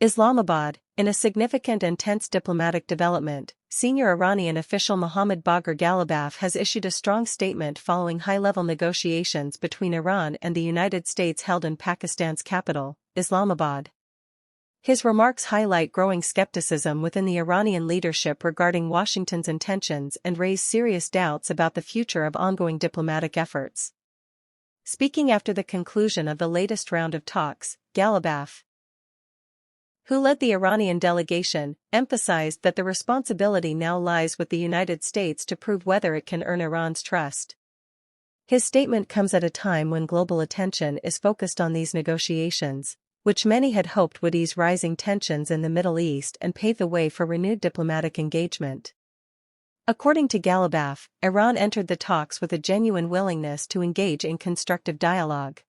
Islamabad, in a significant and tense diplomatic development, senior Iranian official Mohammad Bagher Ghalibaf has issued a strong statement following high-level negotiations between Iran and the United States held in Pakistan's capital, Islamabad. His remarks highlight growing skepticism within the Iranian leadership regarding Washington's intentions and raise serious doubts about the future of ongoing diplomatic efforts. Speaking after the conclusion of the latest round of talks, Ghalibaf, who led the Iranian delegation, emphasized that the responsibility now lies with the United States to prove whether it can earn Iran's trust. His statement comes at a time when global attention is focused on these negotiations, which many had hoped would ease rising tensions in the Middle East and pave the way for renewed diplomatic engagement. According to Ghalibaf, Iran entered the talks with a genuine willingness to engage in constructive dialogue.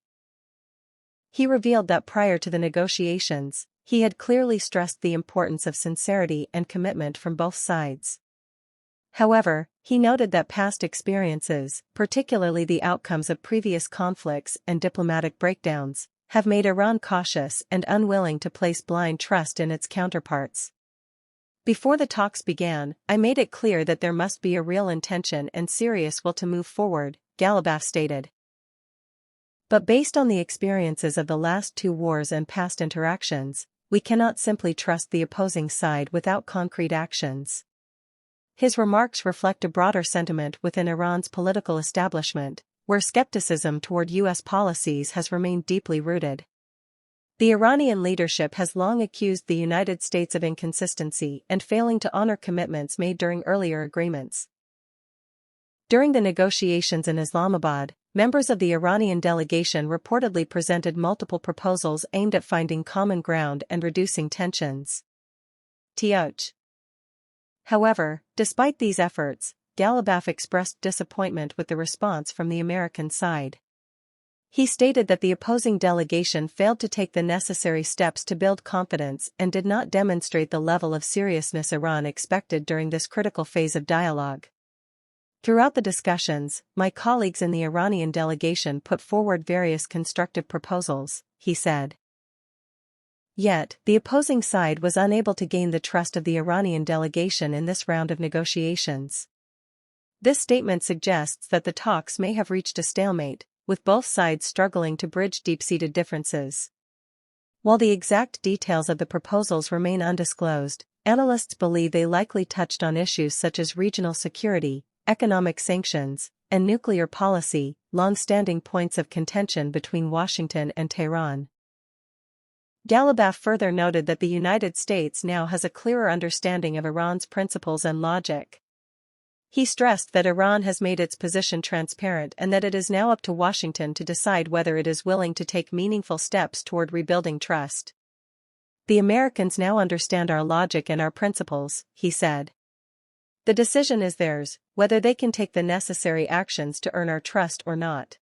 He revealed that prior to the negotiations, he had clearly stressed the importance of sincerity and commitment from both sides. However, he noted that past experiences, particularly the outcomes of previous conflicts and diplomatic breakdowns, have made Iran cautious and unwilling to place blind trust in its counterparts. Before the talks began, I made it clear that there must be a real intention and serious will to move forward, Ghalibaf stated. But based on the experiences of the last two wars and past interactions, we cannot simply trust the opposing side without concrete actions. His remarks reflect a broader sentiment within Iran's political establishment, where skepticism toward U.S. policies has remained deeply rooted. The Iranian leadership has long accused the United States of inconsistency and failing to honor commitments made during earlier agreements. During the negotiations in Islamabad, members of the Iranian delegation reportedly presented multiple proposals aimed at finding common ground and reducing tensions. However, despite these efforts, Ghalibaf expressed disappointment with the response from the American side. He stated that the opposing delegation failed to take the necessary steps to build confidence and did not demonstrate the level of seriousness Iran expected during this critical phase of dialogue. Throughout the discussions, my colleagues in the Iranian delegation put forward various constructive proposals, he said. Yet, the opposing side was unable to gain the trust of the Iranian delegation in this round of negotiations. This statement suggests that the talks may have reached a stalemate, with both sides struggling to bridge deep-seated differences. While the exact details of the proposals remain undisclosed, analysts believe they likely touched on issues such as regional security, economic sanctions, and nuclear policy, long-standing points of contention between Washington and Tehran. Ghalibaf further noted that the United States now has a clearer understanding of Iran's principles and logic. He stressed that Iran has made its position transparent and that it is now up to Washington to decide whether it is willing to take meaningful steps toward rebuilding trust. The Americans now understand our logic and our principles, he said. The decision is theirs, whether they can take the necessary actions to earn our trust or not.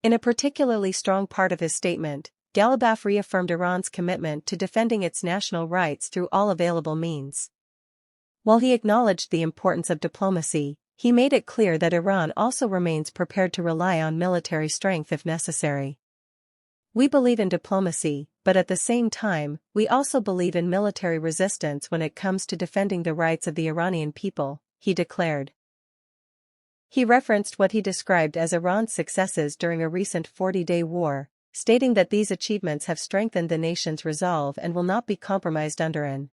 In a particularly strong part of his statement, Ghalibaf reaffirmed Iran's commitment to defending its national rights through all available means. While he acknowledged the importance of diplomacy, he made it clear that Iran also remains prepared to rely on military strength if necessary. We believe in diplomacy, but at the same time, we also believe in military resistance when it comes to defending the rights of the Iranian people, he declared. He referenced what he described as Iran's successes during a recent 40-day war, stating that these achievements have strengthened the nation's resolve and will not be compromised under an